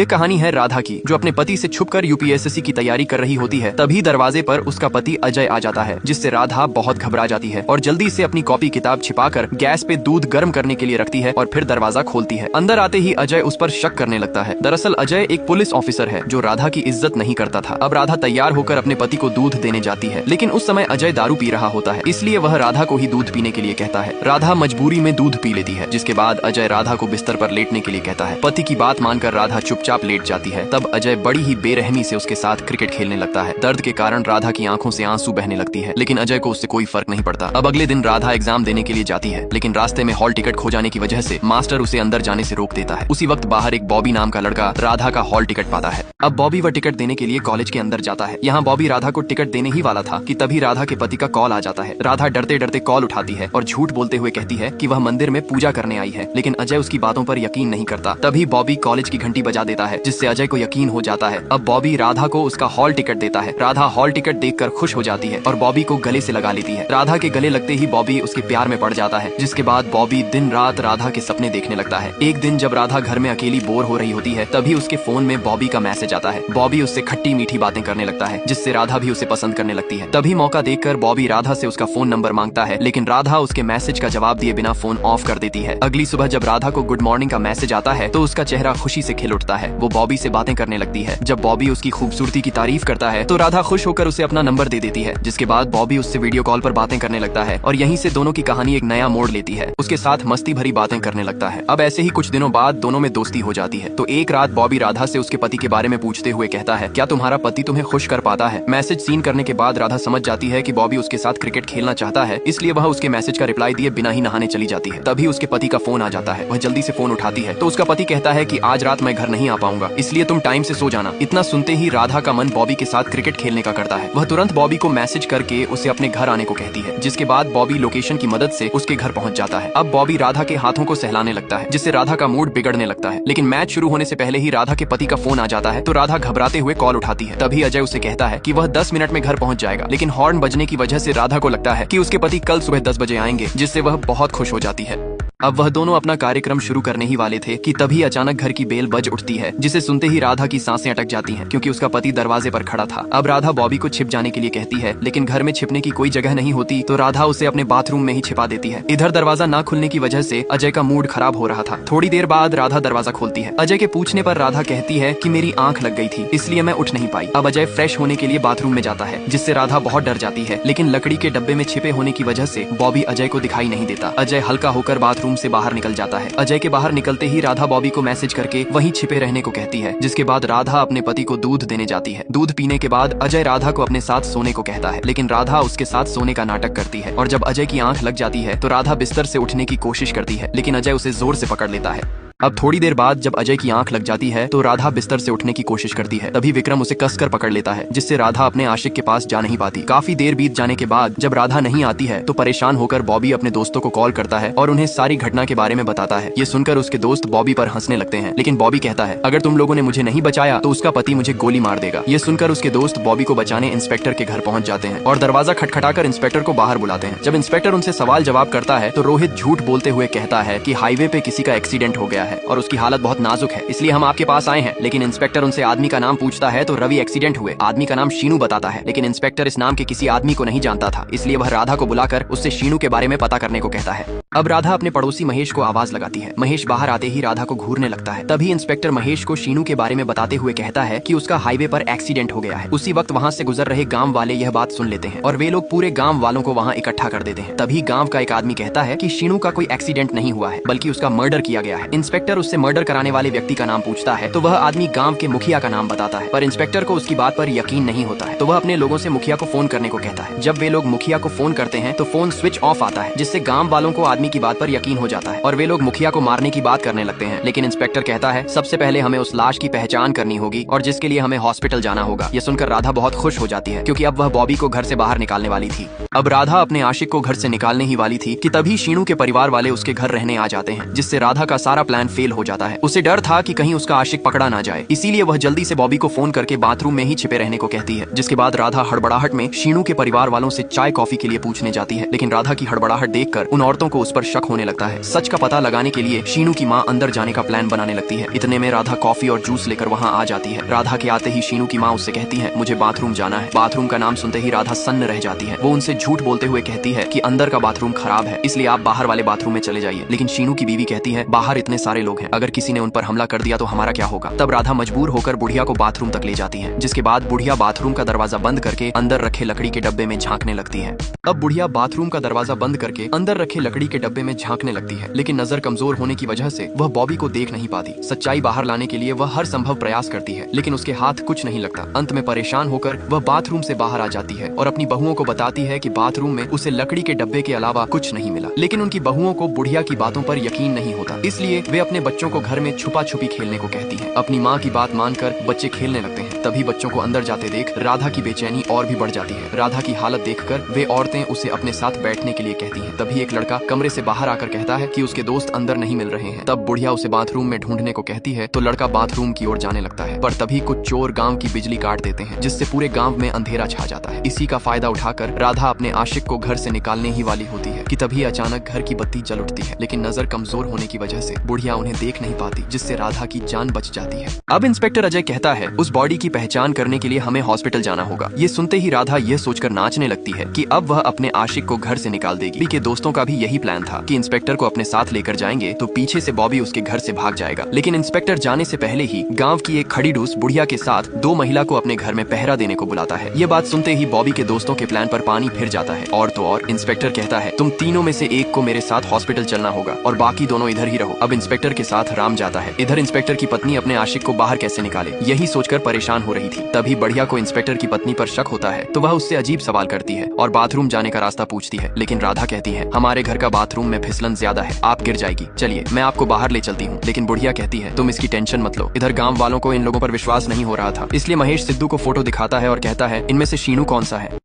ये कहानी है राधा की, जो अपने पति से छुपकर यूपीएससी की तैयारी कर रही होती है। तभी दरवाजे पर उसका पति अजय आ जाता है, जिससे राधा बहुत घबरा जाती है और जल्दी से अपनी कॉपी किताब छिपाकर गैस पे दूध गर्म करने के लिए रखती है और फिर दरवाजा खोलती है। अंदर आते ही अजय उस पर शक करने लगता है। दरअसल अजय एक पुलिस ऑफिसर है जो राधा की इज्जत नहीं करता था। अब राधा तैयार होकर अपने पति को दूध देने जाती है, लेकिन उस समय अजय दारू पी रहा होता है, इसलिए वह राधा को ही दूध पीने के लिए कहता है। राधा मजबूरी में दूध पी लेती है, जिसके बाद अजय राधा को बिस्तर पर लेटने के लिए कहता है। पति की बात मानकर राधा चुपचाप लेट जाती है। तब अजय बड़ी ही बेरहमी से उसके साथ क्रिकेट खेलने लगता है। दर्द के कारण राधा की आंखों से आंसू बहने लगती है, लेकिन अजय को उससे कोई फर्क नहीं पड़ता। अब अगले दिन राधा एग्जाम देने के लिए जाती है, लेकिन रास्ते में हॉल टिकट खो जाने की वजह से मास्टर उसे अंदर जाने से रोक देता है। उसी वक्त बाहर एक बॉबी नाम का लड़का राधा का हॉल टिकट पाता है। अब बॉबी वह टिकट देने के लिए कॉलेज के अंदर जाता है। यहाँ बॉबी राधा को टिकट देने ही वाला था कि तभी राधा के पति का कॉल आ जाता है। राधा डरते डरते कॉल उठाती है और झूठ बोलते हुए कहती है कि वह मंदिर में पूजा करने आई है, लेकिन अजय उसकी बातों पर यकीन नहीं करता। तभी बॉबी कॉलेज की घंटी बजा देता है, जिससे अजय को यकीन हो जाता है। अब बॉबी राधा को उसका हॉल टिकट देता है। राधा हॉल टिकट देखकर खुश हो जाती है और बॉबी को गले से लगा लेती है। राधा के गले लगते ही बॉबी उसके प्यार में पड़ जाता है, जिसके बाद बॉबी दिन रात राधा के सपने देखने लगता है। एक दिन जब राधा घर में अकेली बोर हो रही होती है, तभी उसके फोन में बॉबी का मैसेज आता है। बॉबी उससे खट्टी मीठी बातें करने लगता है, जिससे राधा भी उसे पसंद करने लगती है। तभी मौका देखकर बॉबी राधा से उसका फोन नंबर मांगता है, लेकिन राधा उसके मैसेज का जवाब दिए बिना फोन ऑफ कर देती है। अगली सुबह जब राधा को गुड मॉर्निंग का मैसेज आता है, तो उसका चेहरा खुशी से खिल उठता है। वो बॉबी से बातें करने लगती है। जब बॉबी उसकी खूबसूरती की तारीफ करता है, तो राधा खुश होकर उसे अपना नंबर दे देती है, जिसके बाद बॉबी उससे वीडियो कॉल पर बातें करने लगता है और यहीं से दोनों की कहानी एक नया मोड़ लेती है। उसके साथ मस्ती भरी बातें करने लगता है। अब ऐसे ही कुछ दिनों बाद दोनों में दोस्ती हो जाती है। तो एक रात बॉबी राधा से उसके पति के बारे में पूछते हुए कहता है, क्या तुम्हारा पति तुम्हें खुश कर पाता है? मैसेज सीन करने के बाद राधा समझ जाती है कि बॉबी उसके साथ क्रिकेट खेलना चाहता है, इसलिए वह उसके मैसेज का रिप्लाई दिए बिना ही नहाने चली जाती है। तभी उसके पति का फोन आ जाता है। वह जल्दी से फोन उठाती है, तो उसका पति कहता है कि आज रात मैं घर नहीं आ पाऊंगा, इसलिए तुम टाइम से सो जाना। इतना सुनते ही राधा का मन बॉबी के साथ क्रिकेट खेलने का करता है। वह तुरंत बॉबी को मैसेज करके उसे अपने घर आने को कहती है, जिसके बाद बॉबी लोकेशन की मदद से उसके घर पहुंच जाता है। अब बॉबी राधा के हाथों को सहलाने लगता है, जिससे राधा का मूड बिगड़ने लगता है। लेकिन मैच शुरू होने से पहले ही राधा के पति का फोन आ जाता है, तो राधा घबराते हुए कॉल उठाती है। तभी अजय उसे कहता है कि वह 10 मिनट में घर पहुंच जाएगा, लेकिन हॉर्न बजने की वजह से राधा को लगता है कि उसके पति कल सुबह 10 बजे आएंगे, जिससे वह बहुत खुश हो जाती है। अब वह दोनों अपना कार्यक्रम शुरू करने ही वाले थे कि तभी अचानक घर की बेल बज उठती है, जिसे सुनते ही राधा की सांसें अटक जाती हैं, क्योंकि उसका पति दरवाजे पर खड़ा था। अब राधा बॉबी को छिप जाने के लिए कहती है, लेकिन घर में छिपने की कोई जगह नहीं होती, तो राधा उसे अपने बाथरूम में ही छिपा देती है। इधर दरवाजा न खुलने की वजह से अजय का मूड खराब हो रहा था। थोड़ी देर बाद राधा दरवाजा खोलती है। अजय के पूछने पर राधा कहती है कि मेरी आंख लग गई थी, इसलिए मैं उठ नहीं पाई। अब अजय फ्रेश होने के लिए बाथरूम में जाता है, जिससे राधा बहुत डर जाती है, लेकिन लकड़ी के डब्बे में छिपे होने की वजह से बॉबी अजय को दिखाई नहीं देता। अजय हल्का होकर बाथरूम से बाहर निकल जाता है। अजय के बाहर निकलते ही राधा बॉबी को मैसेज करके वहीं छिपे रहने को कहती है, जिसके बाद राधा अपने पति को दूध देने जाती है। दूध पीने के बाद अजय राधा को अपने साथ सोने को कहता है, लेकिन राधा उसके साथ सोने का नाटक करती है और जब अजय की आंख लग जाती है तो राधा बिस्तर से उठने की कोशिश करती है, लेकिन अजय उसे जोर से पकड़ लेता है। अब थोड़ी देर बाद जब अजय की आंख लग जाती है तो राधा बिस्तर से उठने की कोशिश करती है। तभी विक्रम उसे कसकर पकड़ लेता है, जिससे राधा अपने आशिक के पास जा नहीं पाती। काफी देर बीत जाने के बाद जब राधा नहीं आती है तो परेशान होकर बॉबी अपने दोस्तों को कॉल करता है और उन्हें सारी घटना के बारे में बताता है। ये सुनकर उसके दोस्त बॉबी पर हंसने लगते हैं, लेकिन बॉबी कहता है, अगर तुम लोगों ने मुझे नहीं बचाया तो उसका पति मुझे गोली मार देगा। ये सुनकर उसके दोस्त बॉबी को बचाने इंस्पेक्टर के घर पहुंच जाते हैं और दरवाजा खटखटाकर इंस्पेक्टर को बाहर बुलाते हैं। जब इंस्पेक्टर उनसे सवाल जवाब करता है तो रोहित झूठ बोलते हुए कहता है कि हाईवे पे किसी का एक्सीडेंट हो गया है और उसकी हालत बहुत नाजुक है, इसलिए हम आपके पास आए हैं। लेकिन इंस्पेक्टर उनसे आदमी का नाम पूछता है तो रवि एक्सीडेंट हुए आदमी का नाम शीनू बताता है, लेकिन इंस्पेक्टर इस नाम के किसी आदमी को नहीं जानता था, इसलिए वह राधा को बुलाकर उससे शीनू के बारे में पता करने को कहता है। अब राधा अपने पड़ोसी महेश को आवाज लगाती है। महेश बाहर आते ही राधा को घूरने लगता है। तभी इंस्पेक्टर महेश को शीनू के बारे में बताते हुए कहता है कि उसका हाईवे पर एक्सीडेंट हो गया है। उसी वक्त वहाँ से गुजर रहे गाँव वाले यह बात सुन लेते हैं और वे लोग पूरे गाँव वालों को वहाँ इकट्ठा कर देते हैं। तभी गाँव का एक आदमी कहता है कि शीनू का कोई एक्सीडेंट नहीं हुआ है, बल्कि उसका मर्डर किया गया है। इंस्पेक्टर उससे मर्डर कराने वाले व्यक्ति का नाम पूछता है तो वह आदमी गांव के मुखिया का नाम बताता है, पर इंस्पेक्टर को उसकी बात पर यकीन नहीं होता है, तो वह अपने लोगों से मुखिया को फोन करने को कहता है। जब वे लोग मुखिया को फोन करते हैं तो फोन स्विच ऑफ आता है, जिससे गांव वालों को आदमी की बात पर यकीन हो जाता है और वे लोग मुखिया को मारने की बात करने लगते हैं। लेकिन इंस्पेक्टर कहता है, सबसे पहले हमें उस लाश की पहचान करनी होगी और जिसके लिए हमें हॉस्पिटल जाना होगा। ये सुनकर राधा बहुत खुश हो जाती है, क्योंकि अब वह बॉबी को घर से बाहर निकालने वाली थी। अब राधा अपने आशिक को घर से निकालने ही वाली थी कि तभी शीनू के परिवार वाले उसके घर रहने आ जाते हैं, जिससे राधा का सारा प्लान फेल हो जाता है। उसे डर था कि कहीं उसका आशिक पकड़ा ना जाए, इसीलिए वह जल्दी से बॉबी को फोन करके बाथरूम में ही छिपे रहने को कहती है। जिसके बाद राधा हड़बड़ाहट में शीनू के परिवार वालों से चाय कॉफी के लिए पूछने जाती है, लेकिन राधा की हड़बड़ाहट देखकर उन औरतों को उस पर शक होने लगता है। सच का पता लगाने के लिए शीनू की माँ अंदर जाने का प्लान बनाने लगती है। इतने में राधा कॉफी और जूस लेकर वहाँ आ जाती है। राधा के आते ही शीनू की माँ उससे कहती है, मुझे बाथरूम जाना है। बाथरूम का नाम सुनते ही राधा सन्न रह जाती है। वो उनसे झूठ बोलते हुए कहती है कि अंदर का बाथरूम खराब है, इसलिए आप बाहर वाले बाथरूम में चले जाइए। लेकिन शीनू की बीवी कहती है, बाहर इतने सारे लोग हैं, अगर किसी ने उन पर हमला कर दिया तो हमारा क्या होगा। तब राधा मजबूर होकर बुढ़िया को बाथरूम तक ले जाती है। जिसके बाद बुढ़िया बाथरूम का दरवाजा बंद करके अंदर रखे लकड़ी के डब्बे में झांकने लगती है। अब बुढ़िया बाथरूम का दरवाजा बंद करके अंदर रखे लकड़ी के डब्बे में झांकने लगती है, लेकिन नजर कमजोर होने की वजह से वह बॉबी को देख नहीं पाती। सच्चाई बाहर लाने के लिए वह हर संभव प्रयास करती है, लेकिन उसके हाथ कुछ नहीं लगता। अंत में परेशान होकर वह बाथरूम से बाहर आ जाती है और अपनी बहुओं को बताती है कि बाथरूम में उसे लकड़ी के डब्बे के अलावा कुछ नहीं मिला। लेकिन उनकी बहुओं को बुढ़िया की बातों पर यकीन नहीं होता, इसलिए वे अपने बच्चों को घर में छुपा छुपी खेलने को कहती है। अपनी माँ की बात मानकर बच्चे खेलने लगते हैं। तभी बच्चों को अंदर जाते देख राधा की बेचैनी और भी बढ़ जाती है। राधा की हालत देखकर वे औरतें उसे अपने साथ बैठने के लिए कहती हैं। तभी एक लड़का कमरे से बाहर आकर कहता है कि उसके दोस्त अंदर नहीं मिल रहे हैं। तब बुढ़िया उसे बाथरूम में ढूंढने को कहती है तो लड़का बाथरूम की ओर जाने लगता है, पर तभी कुछ चोर गांव की बिजली काट देते हैं, जिससे पूरे गांव में अंधेरा छा जाता है। इसी का फायदा उठाकर राधा अपने आशिक को घर से निकालने ही वाली होती है कि तभी अचानक घर की बत्ती जल उठती है, लेकिन नजर कमजोर होने की वजह से बुढ़िया उन्हें देख नहीं पाती, जिससे राधा की जान बच जाती है। अब इंस्पेक्टर अजय कहता है, उस बॉडी की पहचान करने के लिए हमें हॉस्पिटल जाना होगा। ये सुनते ही राधा यह सोचकर नाचने लगती है कि अब वह अपने आशिक को घर से निकाल देगी। के दोस्तों का भी यही प्लान था कि इंस्पेक्टर को अपने साथ लेकर जाएंगे तो पीछे से बॉबी उसके घर से भाग जाएगा। लेकिन इंस्पेक्टर जाने से पहले ही गांव की एक खड़ीडूस बुढ़िया के साथ दो महिला को अपने घर में पहरा देने को बुलाता है। ये बात सुनते ही बॉबी के दोस्तों के प्लान पर पानी फिर जाता है। और तो और इंस्पेक्टर कहता है, तुम तीनों में से एक को मेरे साथ हॉस्पिटल चलना होगा और बाकी दोनों इधर ही रहो। अब इंस्पेक्टर के साथ राम जाता है। इधर इंस्पेक्टर की पत्नी अपने आशिक को बाहर कैसे निकाले यही सोचकर परेशान हो रही थी। तभी बढ़िया को इंस्पेक्टर की पत्नी पर शक होता है तो वह उससे अजीब सवाल करती है और बाथरूम जाने का रास्ता पूछती है। लेकिन राधा कहती है, हमारे घर का बाथरूम में फिसलन ज्यादा है, आप गिर जाएगी, चलिए मैं आपको बाहर ले चलती हूँ। लेकिन बुढ़िया कहती है, तुम इसकी टेंशन मत लो। इधर गांव वालों को इन लोगों पर विश्वास नहीं हो रहा था, इसलिए महेश सिद्धू को फोटो दिखाता है और कहता है, इनमें से शीनू कौन सा है।